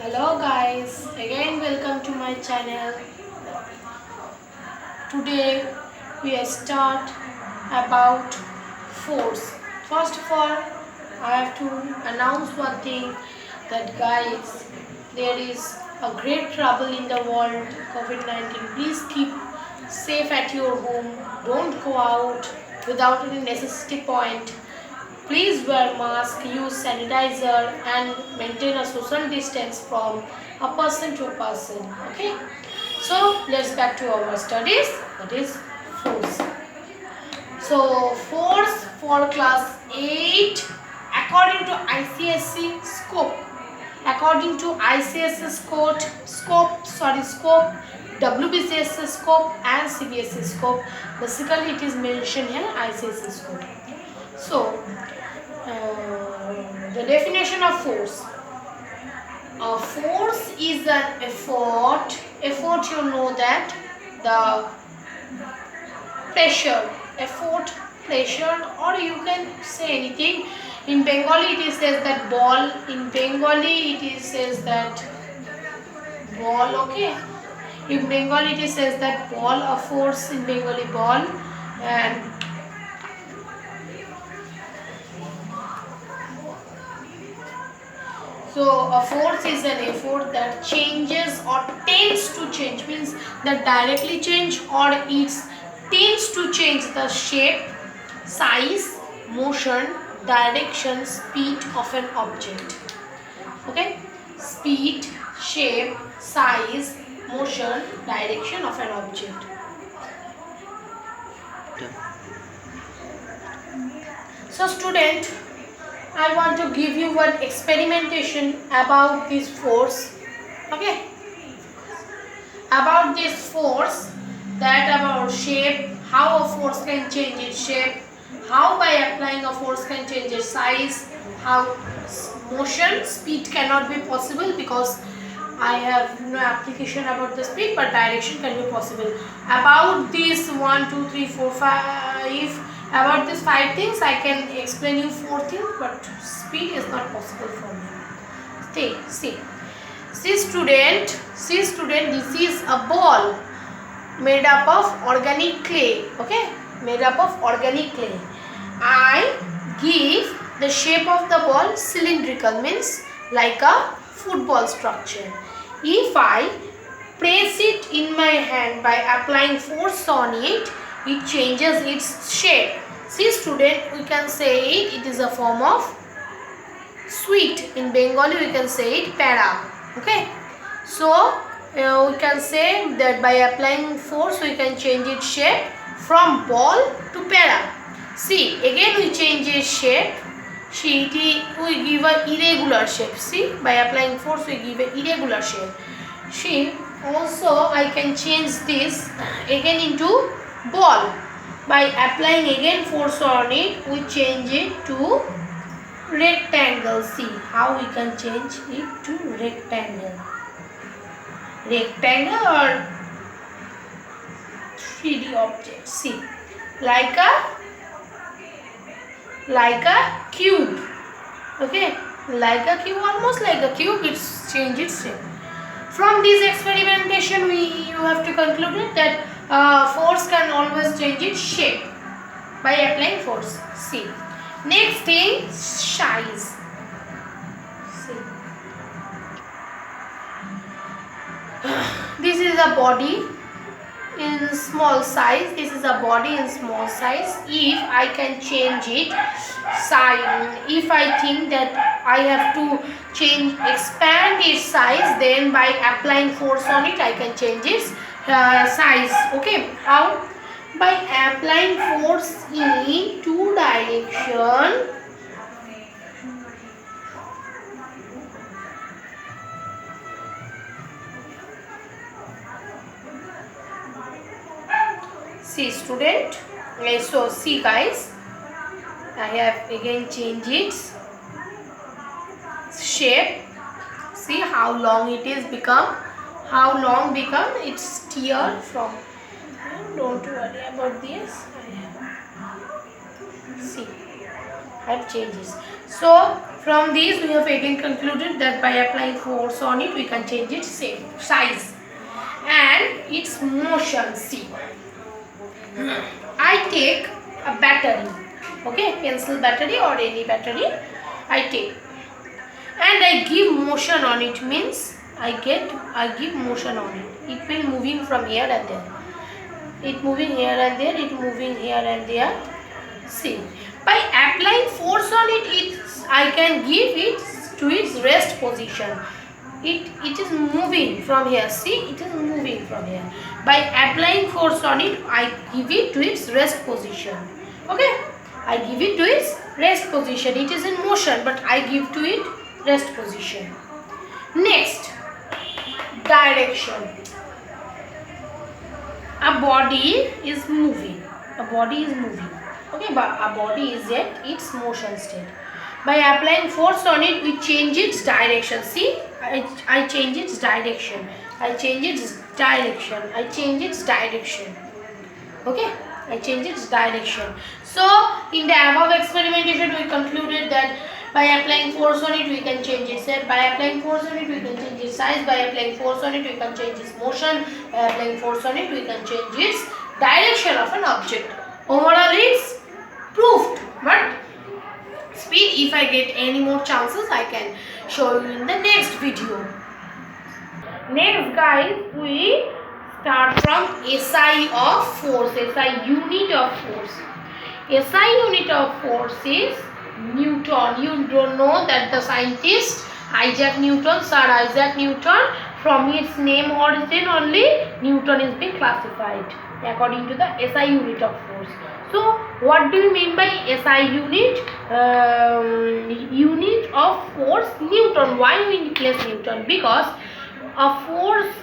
Hello guys, again welcome to my channel. Today we start about force. First of all, I have to announce one thing that guys, there is a great trouble in the world, COVID-19. Please keep safe at your home. Don't go out without any necessity point. Please wear mask, use sanitizer and maintain a social distance from a person to a person. Okay. So let's back to our studies. That is force. So force for class 8 according to ICSE scope. According to ICSE scope, WBCS scope and CBSE scope. Basically it is mentioned here ICSE scope. So the definition of force. A force is an effort. Effort, you know that the pressure, effort, pressure, or you can say anything. In Bengali, it says that ball. In Bengali, it says that ball. Okay. In Bengali, it says that ball. A force in Bengali ball, and so a force is an effort that changes or tends to change, means that directly change or it tends to change the shape, size, motion, direction, speed of an object. Okay, speed, shape, size, motion, direction of an object. So student, I want to give you one experimentation about this force. Okay, about this force, that about shape, how a force can change its shape, how by applying a force can change its size, how motion, speed cannot be possible because I have no application about the speed, but direction can be possible. About this 1, 2, 3, 4, 5, about these 5 things I can explain you 4 things, but speed is not possible for me. See student, this is a ball made up of organic clay. Okay, made up of organic clay. I give the shape of the ball cylindrical, means like a football structure. If I press it in my hand by applying force on it, it changes its shape. See student, we can say it is a form of sweet. In Bengali we can say it para. Okay, so we can say that by applying force we can change its shape from ball to para. See, again we change its shape. See, we give a irregular shape. See, by applying force we give a irregular shape. See, also I can change this again into ball. By applying again force on it, we change it to rectangle. See how we can change it to rectangle. Rectangle or 3D object. See, like a cube. Okay, like a cube, almost like a cube. It's changed its shape. From this experimentation, you have to conclude that force can always change its shape by applying force. See, next thing, size. See, this is a body in small size. This is a body in small size. If I can change it size, if I think that I have to expand its size, then by applying force on it I can change its size. Okay, how? By applying force in two direction. See student, so see guys, I have again changed its shape. See how long it is become, how long become its tear from. Don't worry about this. See, and changes. So from these we have again concluded that by applying force on it we can change its size and its motion. See, I take a battery, okay, pencil battery or any battery I take, and I give motion on it, means I give motion on it. It will moving from here and there. It moving here and there, it moving here and there. See, by applying force on it, I can give it to its rest position. It is moving from here. See, it is moving from here. By applying force on it, I give it to its rest position. Okay, I give it to its rest position. It is in motion, but I give to it rest position. Next, direction. A body is moving. A body is moving. Okay, but a body is at its motion state. By applying force on it, we change its direction. See, I change its direction. I change its direction. I change its direction. Okay, I change its direction. So, in the above experimentation, we concluded that by applying force on it, we can change its shape. By applying force on it, we can change its size. By applying force on it, we can change its motion. By applying force on it, we can change its direction of an object. Overall, it's proved. But speed, if I get any more chances, I can show you in the next video. Next, guys, we start from SI of force. SI unit of force. SI unit of force is Newton. You don't know that the scientist Isaac Newton, Sir Isaac Newton, from its name origin only Newton is being classified according to the SI unit of force. So what do you mean by SI unit? Unit of force Newton. Why we place Newton? Because a force,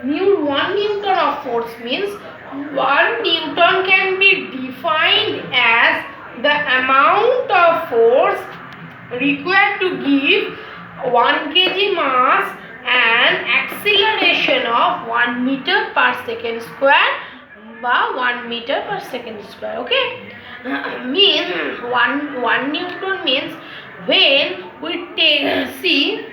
1 Newton of force means 1 Newton can be defined as the amount of force required to give 1 kg mass and acceleration of 1 meter per second square by 1 meter per second square. Okay, means 1 Newton means when we take, see,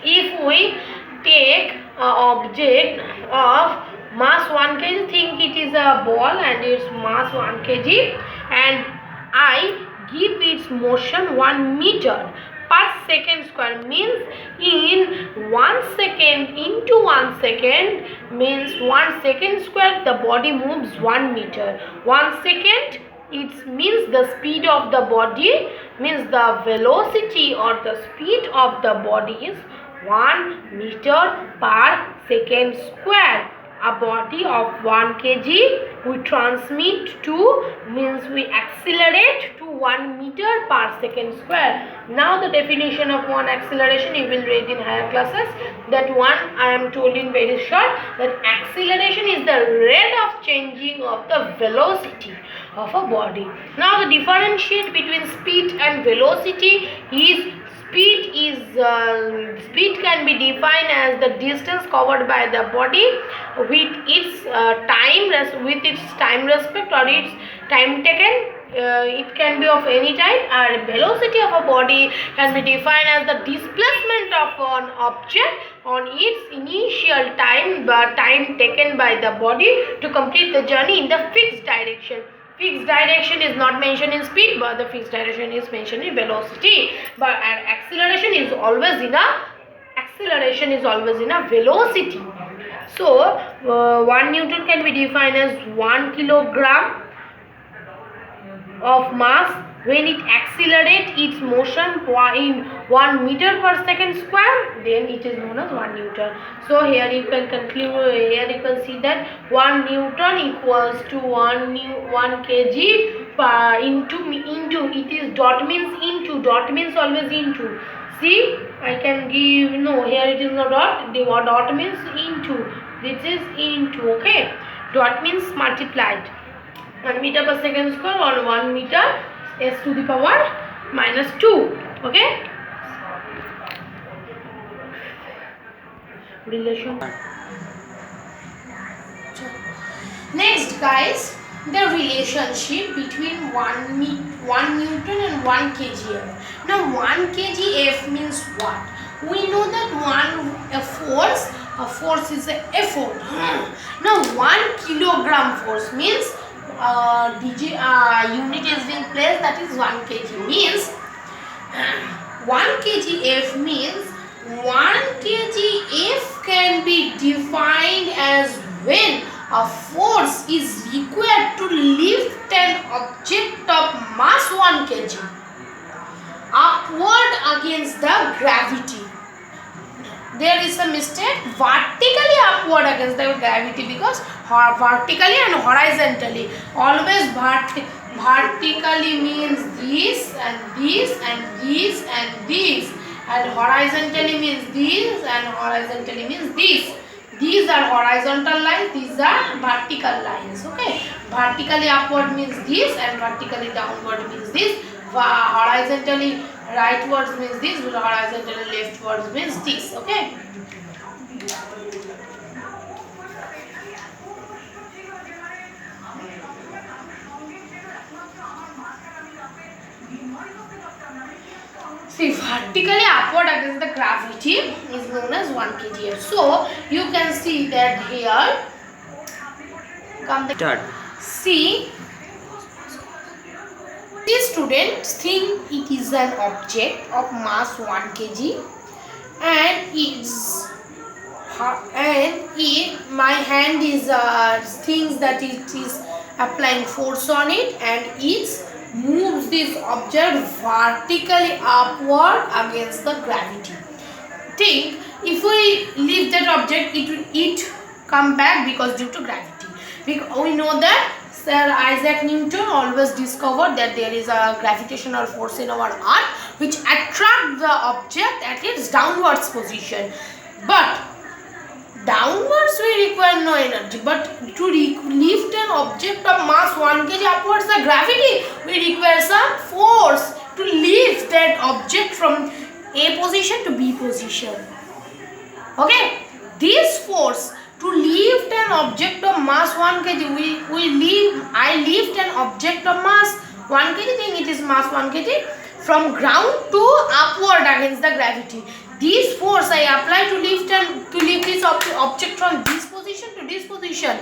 if we take an object of mass 1 kg, think it is a ball and its mass 1 kg, and I give its motion 1 meter per second square, means in 1 second into 1 second means 1 second square the body moves 1 meter. 1 second, it means the speed of the body, means the velocity or the speed of the body is 1 meter per second square. A body of 1 kg we transmit to, means we accelerate to 1 meter per second square. Now the definition of one acceleration you will read in higher classes. That one I am told in very short, that acceleration is the rate of changing of the velocity of a body. Now the differentiate between speed and velocity is speed can be defined as the distance covered by the body with its time respect or its time taken. It can be of any type, and velocity of a body can be defined as the displacement of an object on its initial time taken by the body to complete the journey in the fixed direction. Fixed direction is not mentioned in speed, but the fixed direction is mentioned in velocity. But acceleration is always in a velocity. So 1 Newton can be defined as 1 kilogram of mass when it accelerates its motion in 1 meter per second square, then it is known as 1 Newton. So here you can conclude, here you can see that 1 Newton equals to 1 kg into it is dot means into, dot means always into. See, I can give, no, here it is no dot, the dot means into, this is into, okay, dot means multiplied. 1 meter per second square or 1 meter s to the power minus 2. Okay. Relation. Next, guys, the relationship between 1 Newton and 1 kgf. Now 1 kgf means what? We know that a force is an effort. Now 1 kilogram force means unit is being placed, that is 1 kg, means 1 kgf means 1 kgf can be defined as when a force is required to lift an object of mass 1 kg upward against the gravity. There is a mistake, vertically upward against the gravity, because vertically and horizontally, always vertically means this and this and this and this, and horizontally means this and horizontally means this. These are horizontal lines, these are vertical lines. Okay, vertically upward means this and vertically downward means this. Horizontally rightwards means this, horizontally leftwards means this. Okay. See, vertically upward against the gravity is known as 1 kgf. So you can see that here come the Start. See, these students think it is an object of mass 1 kg and my hand is thinks that it is applying force on it and it moves this object vertically upward against the gravity. Think, if we leave that object, it come back because due to gravity. We know that Sir Isaac Newton always discovered that there is a gravitational force in our earth which attracts the object at its downwards position. But downwards we require no energy, but to lift an object of mass 1 kg upwards the gravity, we require some force to lift that object from A position to B position. Okay, this force to lift an object of mass 1 kg, I lift an object of mass 1 kg, then it is mass 1 kg from ground to upward against the gravity. This force I apply to lift this object from this position to this position.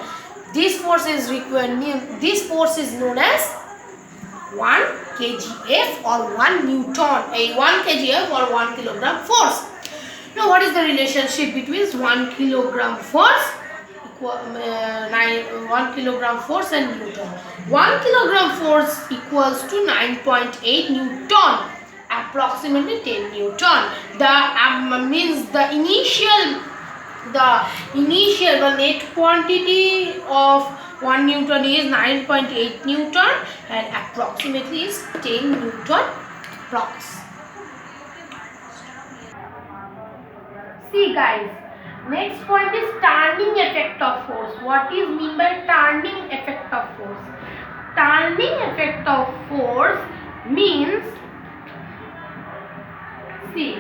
This force is required. This force is known as 1 kgf or 1 Newton. A 1 kgf or 1 kilogram force. Now, what is the relationship between 1 kilogram force, 1 kilogram force and Newton? 1 kilogram force equals to 9.8 Newton. Approximately 10 Newton. The means the initial net quantity of 1 Newton is 9.8 Newton and approximately is 10 Newton approx. See guys, next point is turning effect of force. What is mean by turning effect of force? Turning effect of force means, see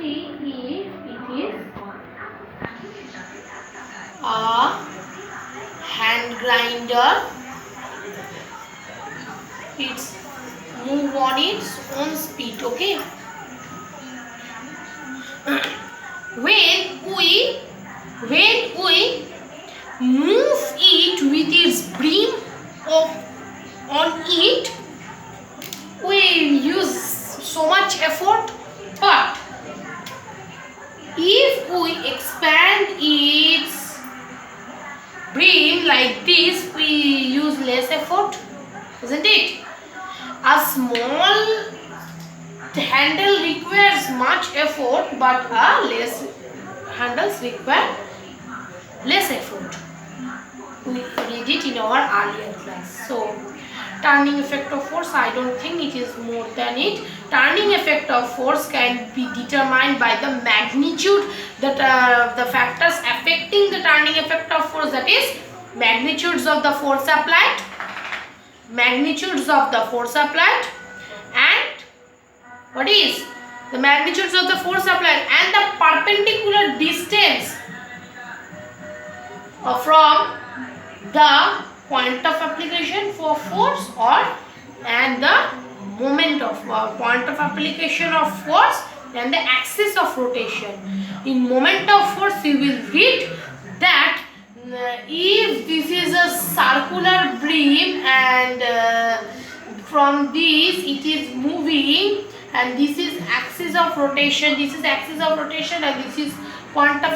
if it is a hand grinder, it's move on its own speed. Okay, when we move it with its beam on it, we use so much effort, but if we expand its beam like this, we use less effort, isn't it? A small handle requires much effort, but less handles require less effort. We read it in our earlier class. So, turning effect of force, I don't think it is more than it. Turning effect of force can be determined by the magnitude, that the factors affecting the turning effect of force, that is magnitudes of the force applied, and what is the magnitudes of the force applied and the perpendicular distance from the point of application for force and the moment of point of application of force and the axis of rotation. In moment of force you will read that if this is a circular beam and from this it is moving, and this is axis of rotation, this is axis of rotation, and this is point of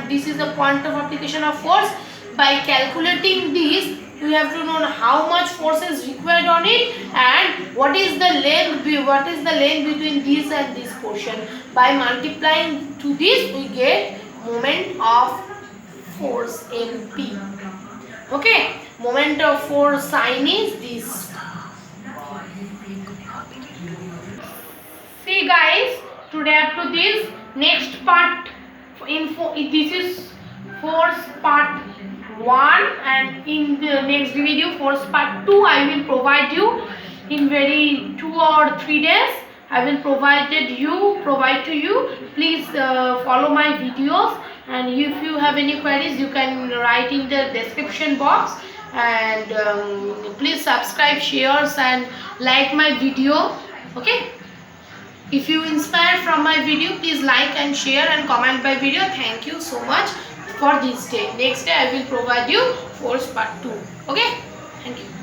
this is the point of application of force. By calculating this, we have to know how much force is required on it and what is the length between this and this portion. By multiplying to this, we get moment of force MP. Okay, moment of force sign is this. See guys, today up to this. Next part this is force part 1, and in the next video force part 2 I will provide you in very 2 or 3 days. I will provide to you. Please follow my videos, and if you have any queries you can write in the description box, and please subscribe, share and like my video. Okay, if you inspire from my video, please like and share and comment my video. Thank you so much for this day. Next day I will provide you force part 2. Okay, thank you.